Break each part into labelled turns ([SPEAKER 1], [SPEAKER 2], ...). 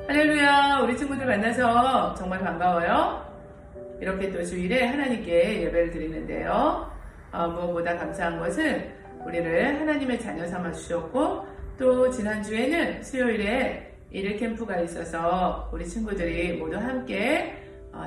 [SPEAKER 1] 할렐루야, 우리 친구들 만나서 정말 반가워요. 이렇게 또 주일에 하나님께 예배를 드리는데요. 무엇보다 감사한 것은 우리를 하나님의 자녀 삼아 주셨고, 또 지난주에는 수요일에 일일 캠프가 있어서 우리 친구들이 모두 함께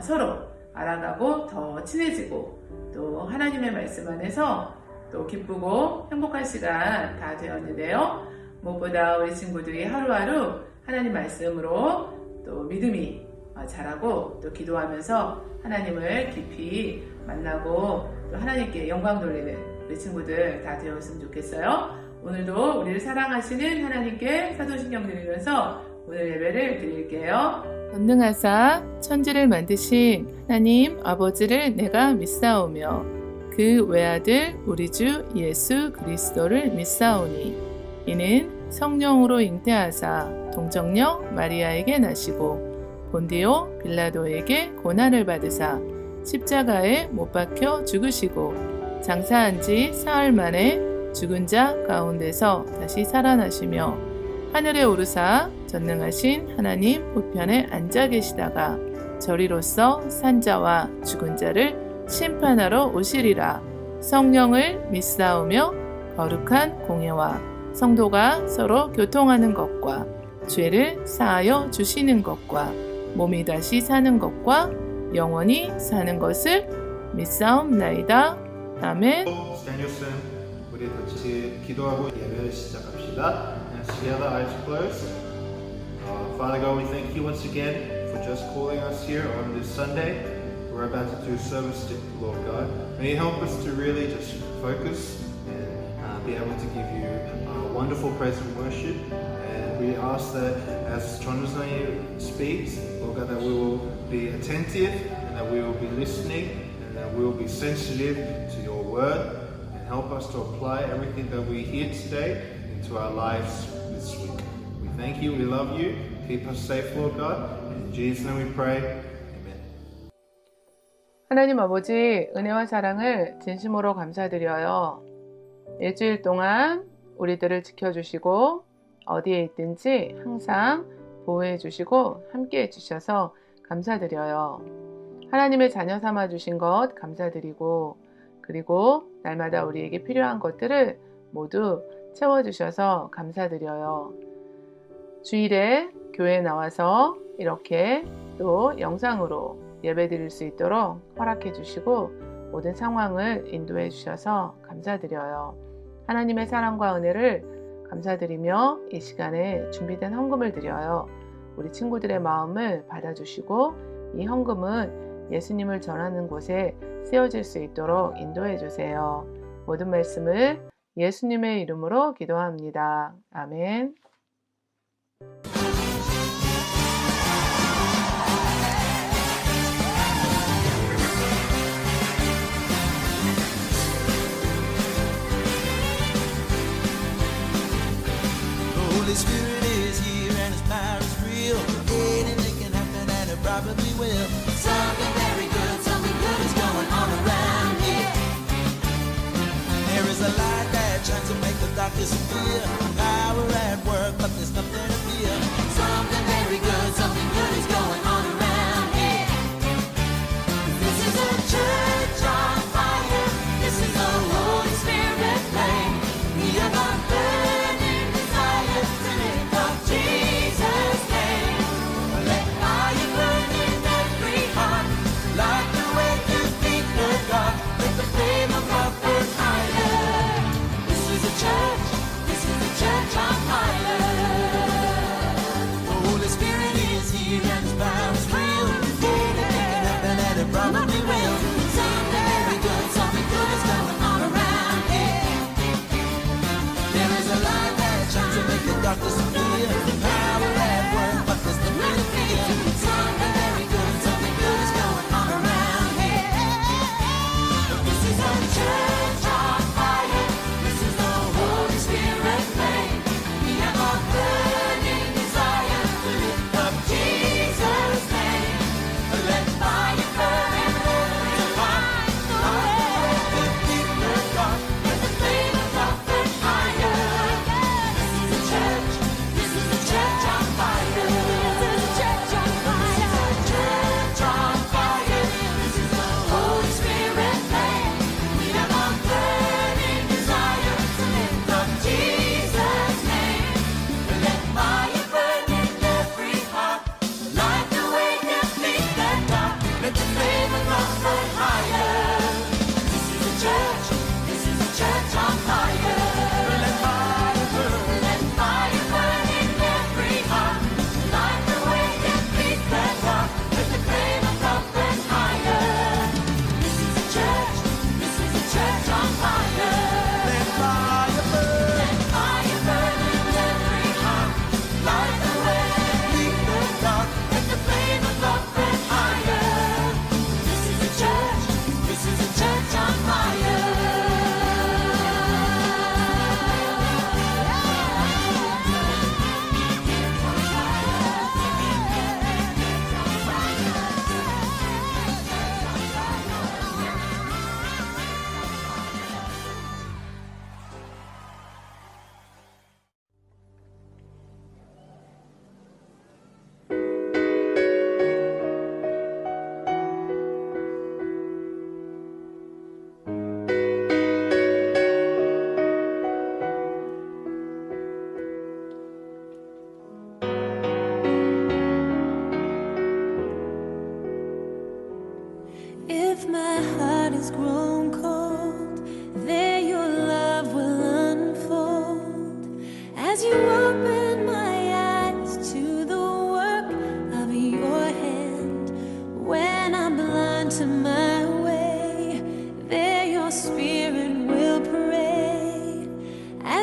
[SPEAKER 1] 서로 알아가고 더 친해지고, 또 하나님의 말씀 안에서 또 기쁘고 행복한 시간 다 되었는데요. 무엇보다 우리 친구들이 하루하루 하나님 말씀으로 또 믿음이 자라고, 또 기도하면서 하나님을 깊이 만나고 또 하나님께 영광 돌리는 우리 친구들 다 되었으면 좋겠어요. 오늘도 우리를 사랑하시는 하나님께 사도신경 드리면서 오늘 예배를 드릴게요.
[SPEAKER 2] 전능하사 천지를 만드신 하나님 아버지를 내가 믿사오며 그 외아들 우리 주 예수 그리스도를 믿사오니 이는 성령으로 잉태하사 동정녀 마리아에게 나시고 본디오 빌라도에게 고난을 받으사 십자가에 못 박혀 죽으시고 장사한 지 사흘 만에 죽은 자 가운데서 다시 살아나시며 하늘에 오르사 전능하신 하나님 우편에 앉아 계시다가 저리로서 산자와 죽은 자를 심판하러 오시리라. 성령을 믿사오며 거룩한 공예와 성도가 서로 교통하는 것과 죄를 사하여 주시는 것과 몸이 다시 사는 것과 영원히 사는 것을 믿사옵나이다. 아멘.
[SPEAKER 3] 스탠뉴슨 우리 같이 기도하고 예배를 시작합시다. And together, eyes closed. Father God, we thank you once again for just calling us here on this Sunday. We're about to do service to the Lord God. May you help us to really just focus and be able to give you wonderful praise and worship. And we ask that as Chondrusani speaks, Lord God, that we will be attentive and that we will be listening and that we will be sensitive to your word and help us to apply everything that we hear today into our lives this week. We thank you, we love you. Keep us safe, Lord God. In Jesus' name we pray. Amen.
[SPEAKER 2] 하나님 아버지 은혜와 사랑을 진심으로 감사드려요. 일주일 동안 우리들을 지켜주시고 어디에 있든지 항상 보호해 주시고 함께 해주셔서 감사드려요. 하나님의 자녀 삼아 주신 것 감사드리고, 그리고 날마다 우리에게 필요한 것들을 모두 채워주셔서 감사드려요. 주일에 교회에 나와서 이렇게 또 영상으로 예배 드릴 수 있도록 허락해 주시고 모든 상황을 인도해 주셔서 감사드려요. 하나님의 사랑과 은혜를 감사드리며 이 시간에 준비된 헌금을 드려요. 우리 친구들의 마음을 받아주시고 이 헌금은 예수님을 전하는 곳에 쓰여질 수 있도록 인도해 주세요. 모든 말씀을 예수님의 이름으로 기도합니다. 아멘.
[SPEAKER 4] Holy Spirit is here and His power is real. Anything can happen and it probably will. Something very good, something good is going on around here. There is a light that shines to make the darkness disappear. Power at work, but there's nothing to fear. Something very good, something good is going on around here. This is a church on fire. This is the Holy Spirit flame. We are the burning desires, and it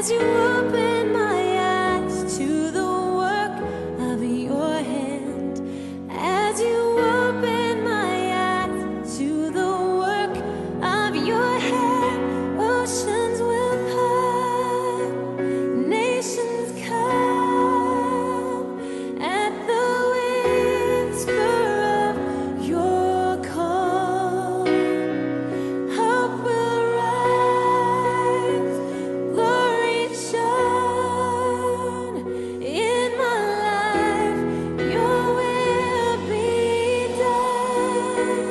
[SPEAKER 5] as you open my eyes to the work of your hand, as you open my eyes to the work of your hand, oceans will part, nations come at the whisper of your call. Hope will rise, glory shone in my life. Your will be done.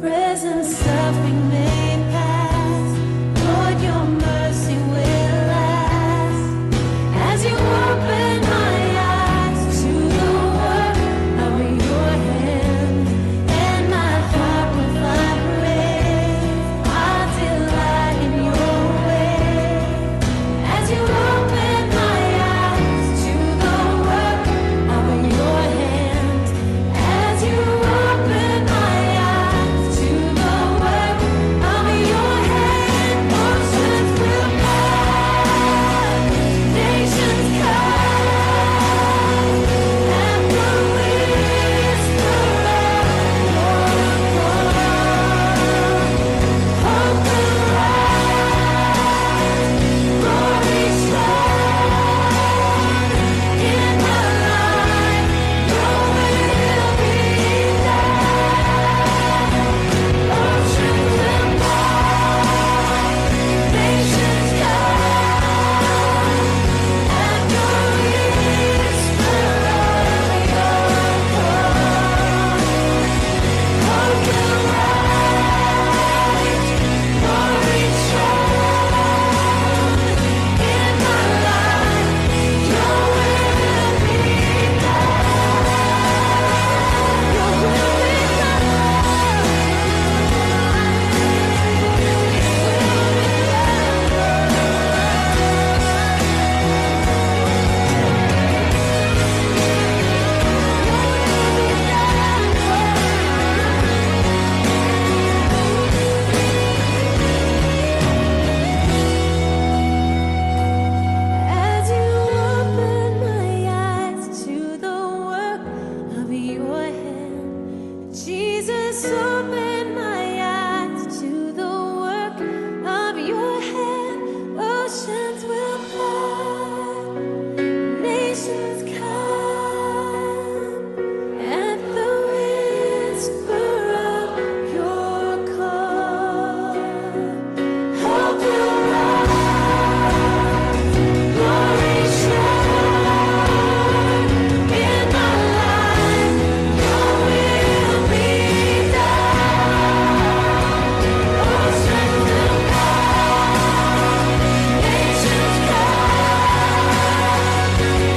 [SPEAKER 5] Present suffering may pass, Lord, your mercy will last. As you open my eyes to the work of your hand, and my heart will find praise, I'll delight in your way. As you open my eyes to the work of your hand, as you open my eyes to the work of your hand, oceans will part, nations come at the whisper of your call. Hope will rise, glory shine in my life. Your will be done. Oceans will part, nations come at the whisper of your call. Hope will rise, glory shine in my life. Your will be done. Your will be As you open my eyes to the work of your hand, Jesus, open my eyes to the work of your hand. Oceans will part, nations come at the whisper of your call. Hope will rise, glory shine in my life. Your will be done. Oceans will part, nations come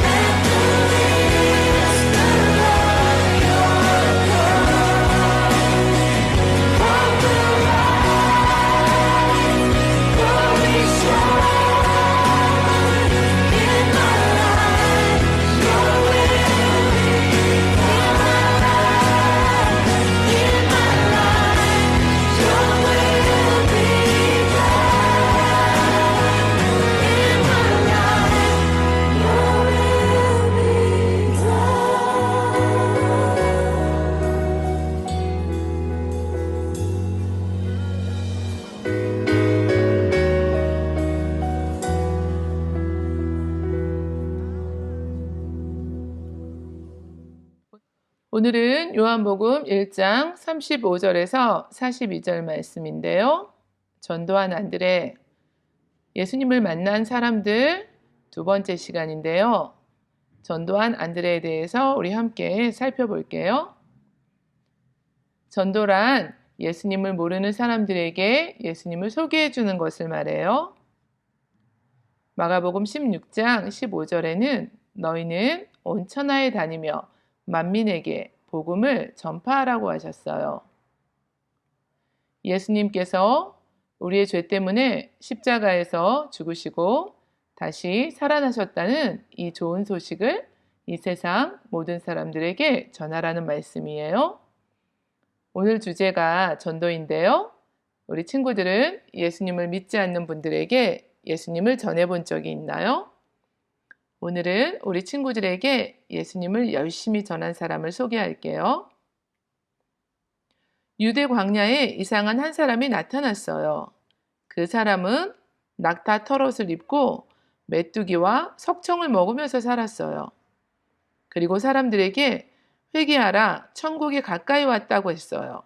[SPEAKER 5] at the whisper of your call. Hope will rise, glory shine in my life. Your will be in my life. Your will be done in my life. Your will be done.
[SPEAKER 2] 오늘은 요한복음 1장 35절에서 42절 말씀인데요. 전도한 안드레, 예수님을 만난 사람들 두 번째 시간인데요. 전도한 안드레에 대해서 우리 함께 살펴볼게요. 전도란 예수님을 모르는 사람들에게 예수님을 소개해 주는 것을 말해요. 마가복음 16장 15절에는 너희는 온 천하에 다니며 만민에게 복음을 전파하라고 하셨어요. 예수님께서 우리의 죄 때문에 십자가에서 죽으시고 다시 살아나셨다는 이 좋은 소식을 이 세상 모든 사람들에게 전하라는 말씀이에요. 오늘 주제가 전도인데요. 우리 친구들은 예수님을 믿지 않는 분들에게 예수님을 전해본 적이 있나요? 오늘은 우리 친구들에게 예수님을 열심히 전한 사람을 소개할게요. 유대 광야에 이상한 한 사람이 나타났어요. 그 사람은 낙타 털옷을 입고 메뚜기와 석청을 먹으면서 살았어요. 그리고 사람들에게 회개하라, 천국이 가까이 왔다고 했어요.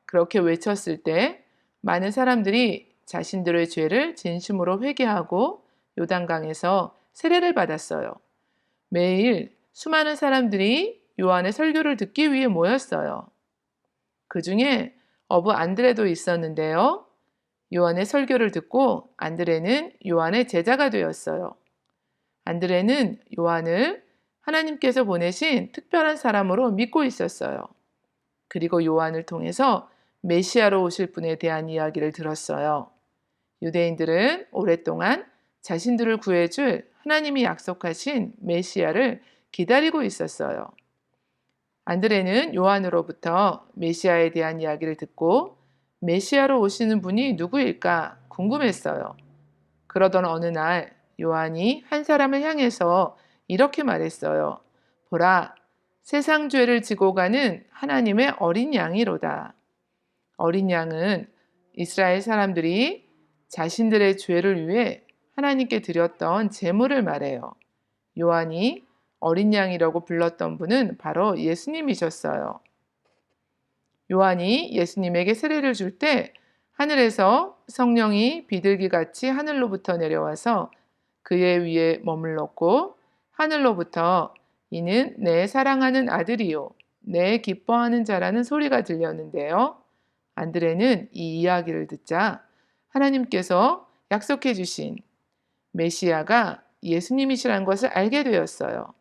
[SPEAKER 2] 그렇게 외쳤을 때 많은 사람들이 자신들의 죄를 진심으로 회개하고 요단강에서 세례를 받았어요. 매일 수많은 사람들이 요한의 설교를 듣기 위해 모였어요. 그 중에 어부 안드레도 있었는데요. 요한의 설교를 듣고 안드레는 요한의 제자가 되었어요. 안드레는 요한을 하나님께서 보내신 특별한 사람으로 믿고 있었어요. 그리고 요한을 통해서 메시아로 오실 분에 대한 이야기를 들었어요. 유대인들은 오랫동안 자신들을 구해줄 하나님이 약속하신 메시아를 기다리고 있었어요. 안드레는 요한으로부터 메시아에 대한 이야기를 듣고 메시아로 오시는 분이 누구일까 궁금했어요. 그러던 어느 날 요한이 한 사람을 향해서 이렇게 말했어요. 보라, 세상 죄를 지고 가는 하나님의 어린 양이로다. 어린 양은 이스라엘 사람들이 자신들의 죄를 위해 하나님께 드렸던 제물을 말해요. 요한이 어린 양이라고 불렀던 분은 바로 예수님이셨어요. 요한이 예수님에게 세례를 줄 때 하늘에서 성령이 비둘기같이 하늘로부터 내려와서 그의 위에 머물렀고 하늘로부터 이는 내 사랑하는 아들이요 내 기뻐하는 자라는 소리가 들렸는데요. 안드레는 이 이야기를 듣자 하나님께서 약속해 주신 메시아가 예수님이시라는 것을 알게 되었어요.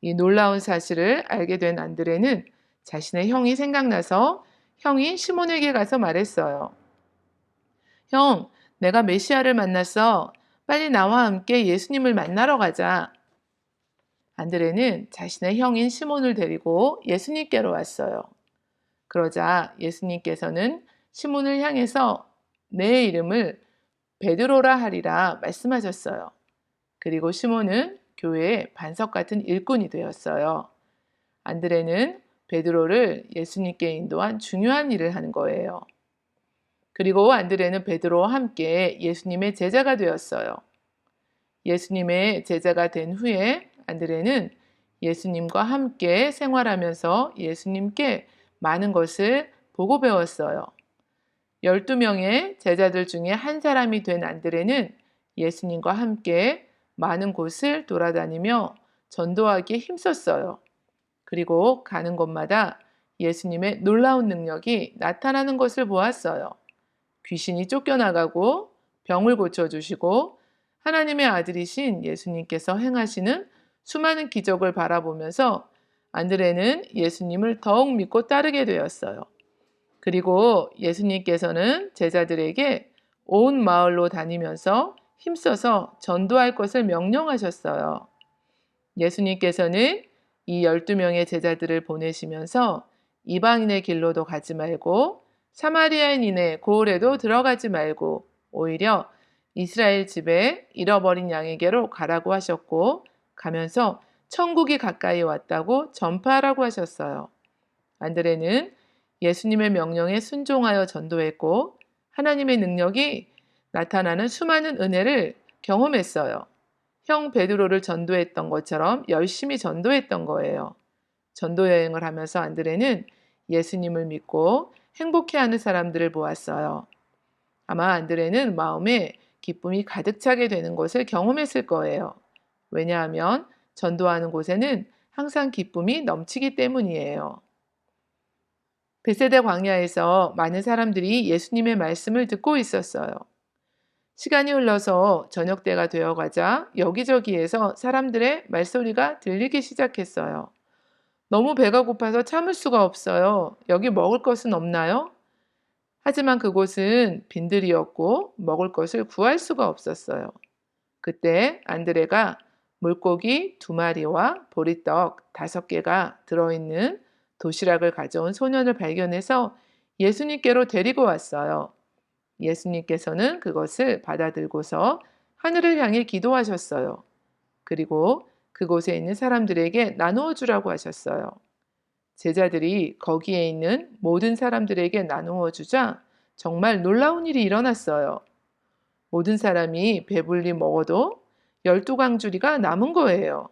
[SPEAKER 2] 이 놀라운 사실을 알게 된 안드레는 자신의 형이 생각나서 형이 시몬에게 가서 말했어요. 형, 내가 메시아를 만났어. 빨리 나와 함께 예수님을 만나러 가자. 안드레는 자신의 형인 시몬을 데리고 예수님께로 왔어요. 그러자 예수님께서는 시몬을 향해서 내 이름을 베드로라 하리라 말씀하셨어요. 그리고 시몬은 교회의 반석 같은 일꾼이 되었어요. 안드레는 베드로를 예수님께 인도한 중요한 일을 하는 거예요. 그리고 안드레는 베드로와 함께 예수님의 제자가 되었어요. 예수님의 제자가 된 후에 안드레는 예수님과 함께 생활하면서 예수님께 많은 것을 보고 배웠어요. 12명의 제자들 중에 한 사람이 된 안드레는 예수님과 함께 많은 곳을 돌아다니며 전도하기에 힘썼어요. 그리고 가는 곳마다 예수님의 놀라운 능력이 나타나는 것을 보았어요. 귀신이 쫓겨나가고 병을 고쳐주시고 하나님의 아들이신 예수님께서 행하시는 수많은 기적을 바라보면서 안드레는 예수님을 더욱 믿고 따르게 되었어요. 그리고 예수님께서는 제자들에게 온 마을로 다니면서 힘써서 전도할 것을 명령하셨어요. 예수님께서는 이 12명의 제자들을 보내시면서 이방인의 길로도 가지 말고 사마리아인의 고을에도 들어가지 말고 오히려 이스라엘 집에 잃어버린 양에게로 가라고 하셨고 가면서 천국이 가까이 왔다고 전파하라고 하셨어요. 안드레는 예수님의 명령에 순종하여 전도했고 하나님의 능력이 나타나는 수많은 은혜를 경험했어요. 형 베드로를 전도했던 것처럼 열심히 전도했던 거예요. 전도 여행을 하면서 안드레는 예수님을 믿고 행복해하는 사람들을 보았어요. 아마 안드레는 마음에 기쁨이 가득 차게 되는 것을 경험했을 거예요. 왜냐하면 전도하는 곳에는 항상 기쁨이 넘치기 때문이에요. 베세다 광야에서 많은 사람들이 예수님의 말씀을 듣고 있었어요. 시간이 흘러서 저녁 때가 되어가자 여기저기에서 사람들의 말소리가 들리기 시작했어요. 너무 배가 고파서 참을 수가 없어요. 여기 먹을 것은 없나요? 하지만 그곳은 빈들이었고 먹을 것을 구할 수가 없었어요. 그때 안드레가 물고기 2마리와 보리떡 5개가 들어있는 도시락을 가져온 소년을 발견해서 예수님께로 데리고 왔어요. 예수님께서는 그것을 받아들고서 하늘을 향해 기도하셨어요. 그리고 그곳에 있는 사람들에게 나누어 주라고 하셨어요. 제자들이 거기에 있는 모든 사람들에게 나누어 주자 정말 놀라운 일이 일어났어요. 모든 사람이 배불리 먹어도 12광주리가 남은 거예요.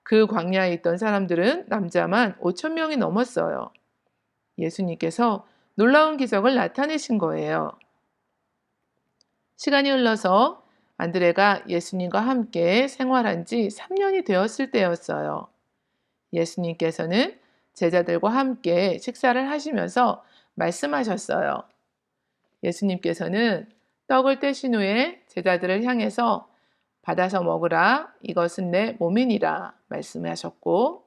[SPEAKER 2] 그 광야에 있던 사람들은 남자만 5,000명이 넘었어요. 예수님께서 놀라운 기적을 나타내신 거예요. 시간이 흘러서 안드레가 예수님과 함께 생활한 지 3년이 되었을 때였어요. 예수님께서는 제자들과 함께 식사를 하시면서 말씀하셨어요. 예수님께서는 떡을 떼신 후에 제자들을 향해서 받아서 먹으라, 이것은 내 몸이니라 말씀하셨고,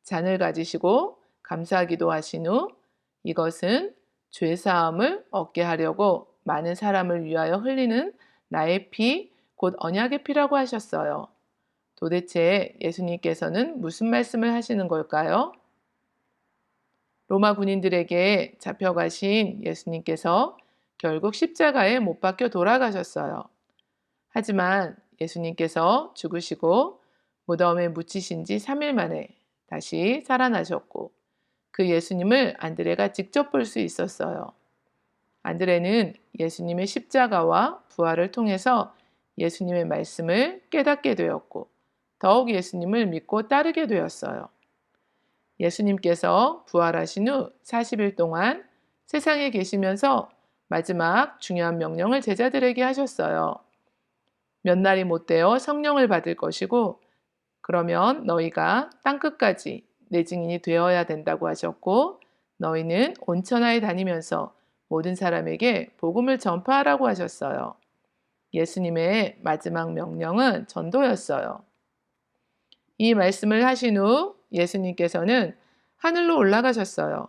[SPEAKER 2] 잔을 가지시고 감사기도 하신 후 이것은 죄사함을 얻게 하려고 많은 사람을 위하여 흘리는 나의 피, 곧 언약의 피라고 하셨어요. 도대체 예수님께서는 무슨 말씀을 하시는 걸까요? 로마 군인들에게 잡혀가신 예수님께서 결국 십자가에 못 박혀 돌아가셨어요. 하지만 예수님께서 죽으시고 무덤에 묻히신 지 3일 만에 다시 살아나셨고 그 예수님을 안드레가 직접 볼 수 있었어요. 안드레는 예수님의 십자가와 부활을 통해서 예수님의 말씀을 깨닫게 되었고 더욱 예수님을 믿고 따르게 되었어요. 예수님께서 부활하신 후 40일 동안 세상에 계시면서 마지막 중요한 명령을 제자들에게 하셨어요. 몇 날이 못 되어 성령을 받을 것이고 그러면 너희가 땅끝까지 내 증인이 되어야 된다고 하셨고 너희는 온천하에 다니면서 모든 사람에게 복음을 전파하라고 하셨어요. 예수님의 마지막 명령은 전도였어요. 이 말씀을 하신 후 예수님께서는 하늘로 올라가셨어요.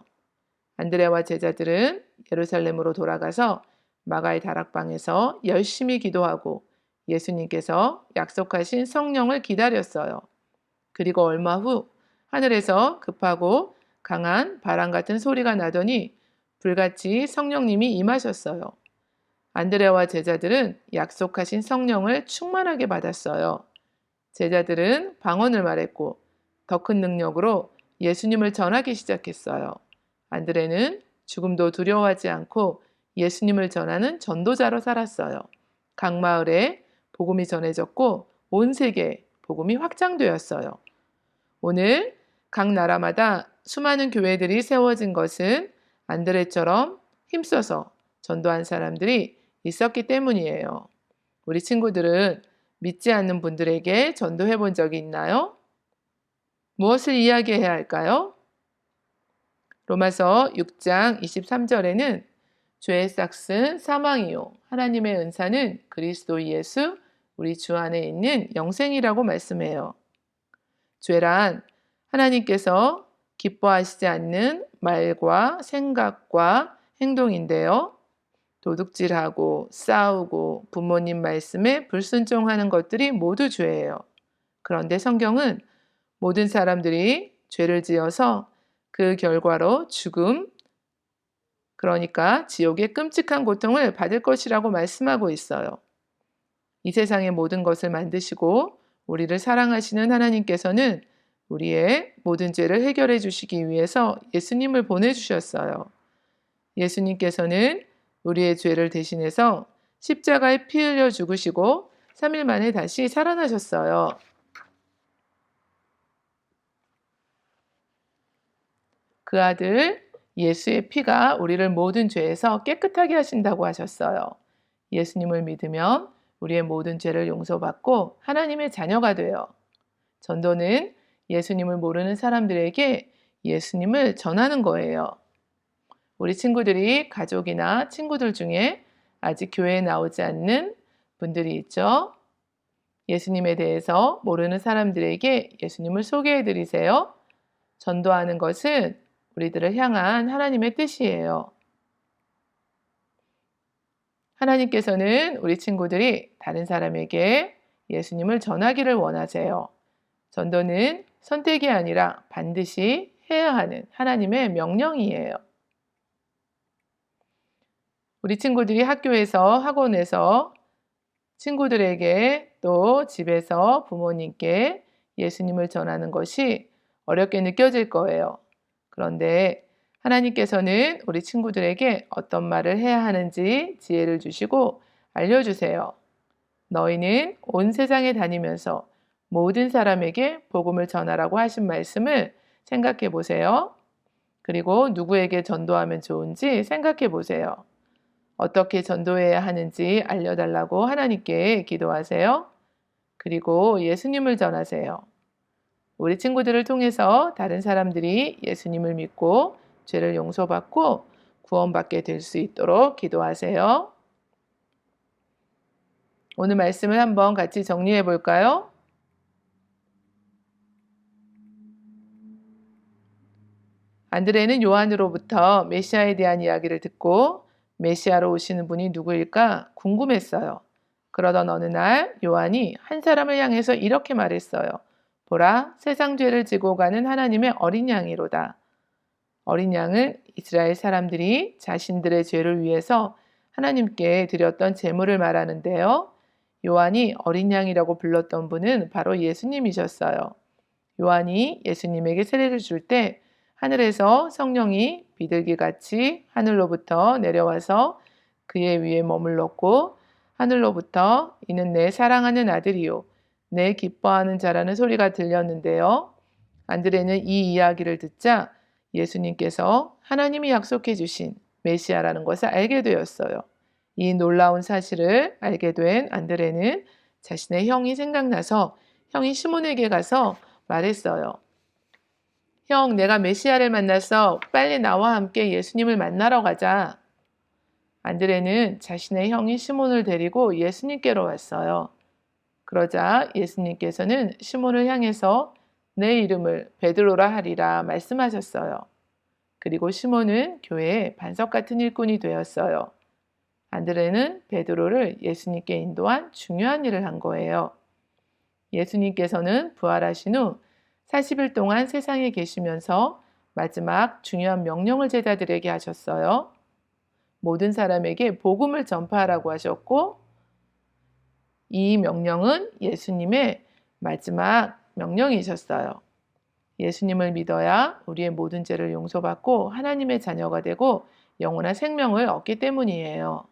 [SPEAKER 2] 안드레와 제자들은 예루살렘으로 돌아가서 마가의 다락방에서 열심히 기도하고 예수님께서 약속하신 성령을 기다렸어요. 그리고 얼마 후 하늘에서 급하고 강한 바람 같은 소리가 나더니 불같이 성령님이 임하셨어요. 안드레와 제자들은 약속하신 성령을 충만하게 받았어요. 제자들은 방언을 말했고 더 큰 능력으로 예수님을 전하기 시작했어요. 안드레는 죽음도 두려워하지 않고 예수님을 전하는 전도자로 살았어요. 각 마을에 복음이 전해졌고 온 세계에 복음이 확장되었어요. 오늘 각 나라마다 수많은 교회들이 세워진 것은 안드레처럼 힘써서 전도한 사람들이 있었기 때문이에요. 우리 친구들은 믿지 않는 분들에게 전도해 본 적이 있나요? 무엇을 이야기해야 할까요? 로마서 6장 23절에는 죄의 싹은 사망이요 하나님의 은사는 그리스도 예수 우리 주 안에 있는 영생이라고 말씀해요. 죄란 하나님께서 기뻐하시지 않는 말과 생각과 행동인데요. 도둑질하고 싸우고 부모님 말씀에 불순종하는 것들이 모두 죄예요. 그런데 성경은 모든 사람들이 죄를 지어서 그 결과로 죽음, 그러니까 지옥의 끔찍한 고통을 받을 것이라고 말씀하고 있어요. 이 세상의 모든 것을 만드시고 우리를 사랑하시는 하나님께서는 우리의 모든 죄를 해결해 주시기 위해서 예수님을 보내주셨어요. 예수님께서는 우리의 죄를 대신해서 십자가에 피 흘려 죽으시고 3일 만에 다시 살아나셨어요. 그 아들 예수의 피가 우리를 모든 죄에서 깨끗하게 하신다고 하셨어요. 예수님을 믿으면 우리의 모든 죄를 용서받고 하나님의 자녀가 돼요. 전도는 예수님을 모르는 사람들에게 예수님을 전하는 거예요. 우리 친구들이 가족이나 친구들 중에 아직 교회에 나오지 않는 분들이 있죠. 예수님에 대해서 모르는 사람들에게 예수님을 소개해 드리세요. 전도하는 것은 우리들을 향한 하나님의 뜻이에요. 하나님께서는 우리 친구들이 다른 사람에게 예수님을 전하기를 원하세요. 전도는 선택이 아니라 반드시 해야 하는 하나님의 명령이에요. 우리 친구들이 학교에서, 학원에서 친구들에게 또 집에서 부모님께 예수님을 전하는 것이 어렵게 느껴질 거예요. 그런데 하나님께서는 우리 친구들에게 어떤 말을 해야 하는지 지혜를 주시고 알려주세요. 너희는 온 세상에 다니면서 모든 사람에게 복음을 전하라고 하신 말씀을 생각해 보세요. 그리고 누구에게 전도하면 좋은지 생각해 보세요. 어떻게 전도해야 하는지 알려달라고 하나님께 기도하세요. 그리고 예수님을 전하세요. 우리 친구들을 통해서 다른 사람들이 예수님을 믿고 죄를 용서받고 구원받게 될 수 있도록 기도하세요. 오늘 말씀을 한번 같이 정리해 볼까요? 안드레는 요한으로부터 메시아에 대한 이야기를 듣고 메시아로 오시는 분이 누구일까 궁금했어요. 그러던 어느 날 요한이 한 사람을 향해서 이렇게 말했어요. 보라, 세상 죄를 지고 가는 하나님의 어린 양이로다. 어린 양은 이스라엘 사람들이 자신들의 죄를 위해서 하나님께 드렸던 제물을 말하는데요. 요한이 어린 양이라고 불렀던 분은 바로 예수님이셨어요. 요한이 예수님에게 세례를 줄 때 하늘에서 성령이 비둘기같이 하늘로부터 내려와서 그의 위에 머물렀고 하늘로부터 이는 내 사랑하는 아들이요 내 기뻐하는 자라는 소리가 들렸는데요. 안드레는 이 이야기를 듣자 예수님께서 하나님이 약속해 주신 메시아라는 것을 알게 되었어요. 이 놀라운 사실을 알게 된 안드레는 자신의 형이 생각나서 형이 시몬에게 가서 말했어요. 형, 내가 메시아를 만나서 빨리 나와 함께 예수님을 만나러 가자. 안드레는 자신의 형인 시몬을 데리고 예수님께로 왔어요. 그러자 예수님께서는 시몬을 향해서 내 이름을 베드로라 하리라 말씀하셨어요. 그리고 시몬은 교회의 반석 같은 일꾼이 되었어요. 안드레는 베드로를 예수님께 인도한 중요한 일을 한 거예요. 예수님께서는 부활하신 후 40일 동안 세상에 계시면서 마지막 중요한 명령을 제자들에게 하셨어요. 모든 사람에게 복음을 전파하라고 하셨고 이 명령은 예수님의 마지막 명령이셨어요. 예수님을 믿어야 우리의 모든 죄를 용서받고 하나님의 자녀가 되고 영원한 생명을 얻기 때문이에요.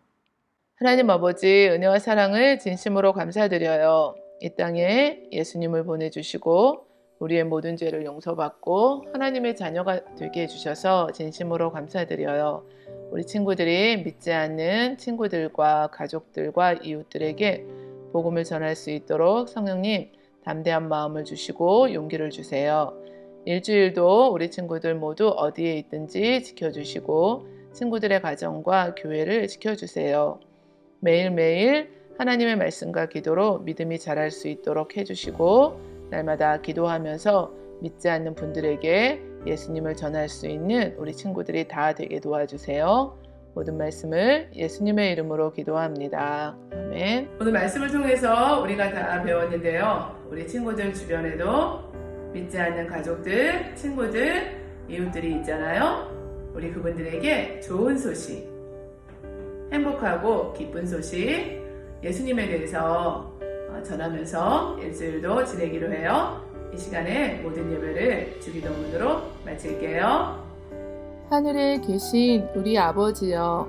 [SPEAKER 2] 하나님 아버지, 은혜와 사랑을 진심으로 감사드려요. 이 땅에 예수님을 보내주시고 우리의 모든 죄를 용서받고 하나님의 자녀가 되게 해주셔서 진심으로 감사드려요. 우리 친구들이 믿지 않는 친구들과 가족들과 이웃들에게 복음을 전할 수 있도록 성령님 담대한 마음을 주시고 용기를 주세요. 일주일도 우리 친구들 모두 어디에 있든지 지켜주시고 친구들의 가정과 교회를 지켜주세요. 매일매일 하나님의 말씀과 기도로 믿음이 자랄 수 있도록 해주시고 날마다 기도하면서 믿지 않는 분들에게 예수님을 전할 수 있는 우리 친구들이 다 되게 도와주세요. 모든 말씀을 예수님의 이름으로 기도합니다. 아멘.
[SPEAKER 1] 오늘 말씀을 통해서 우리가 다 배웠는데요. 우리 친구들 주변에도 믿지 않는 가족들, 친구들, 이웃들이 있잖아요. 우리 그분들에게 좋은 소식, 행복하고 기쁜 소식, 예수님에 대해서 전하면서 일주일도 지내기로 해요. 이 시간에 모든 예배를 주기도문으로 마칠게요.
[SPEAKER 2] 하늘에 계신 우리 아버지여,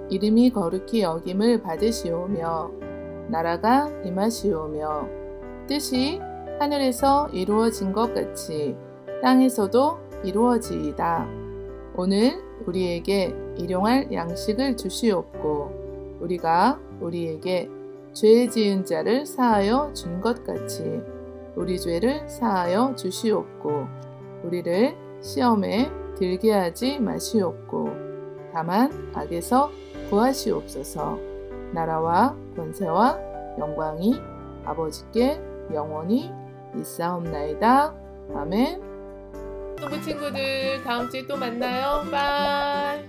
[SPEAKER 2] 이름이 거룩히 여김을 받으시오며 나라가 임하시오며 뜻이 하늘에서 이루어진 것 같이 땅에서도 이루어지이다. 오늘 우리에게 일용할 양식을 주시옵고 우리가 우리에게 죄 지은 자를 사하여 준 것 같이 우리 죄를 사하여 주시옵고 우리를 시험에 들게 하지 마시옵고 다만 악에서 구하시옵소서. 나라와 권세와 영광이 아버지께 영원히 있사옵나이다. 아멘. 친구 친구들 다음 주에 또 만나요. 바이.